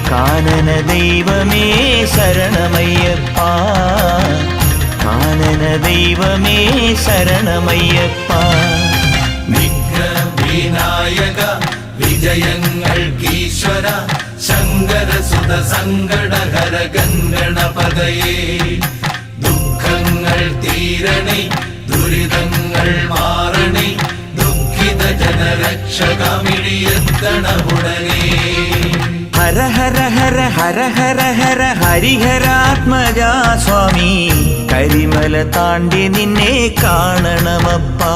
കാനന ദൈവമേ ശരണമയ്യപ്പ, കാനന ദൈവമേ ശരണമയ്യപ്പ. വിഘ്നവിനായക വിജയങ്ങൾക്കീശ്വര ശങ്കരസുത സങ്കടഹര ഗംഗണപതയേ. ദുഃഖങ്ങൾ തീരണേ ദുരിതങ്ങൾ മാറണേ ദുഃഖിത ജനരക്ഷകമിഴിയെത്തണമുടനേ. ഹര ഹര ഹര ഹര ഹര ഹര ഹരിഹരാത്മജാ സ്വാമി, കരിമല താണ്ടി നിന്നെ കാണണമപ്പാ.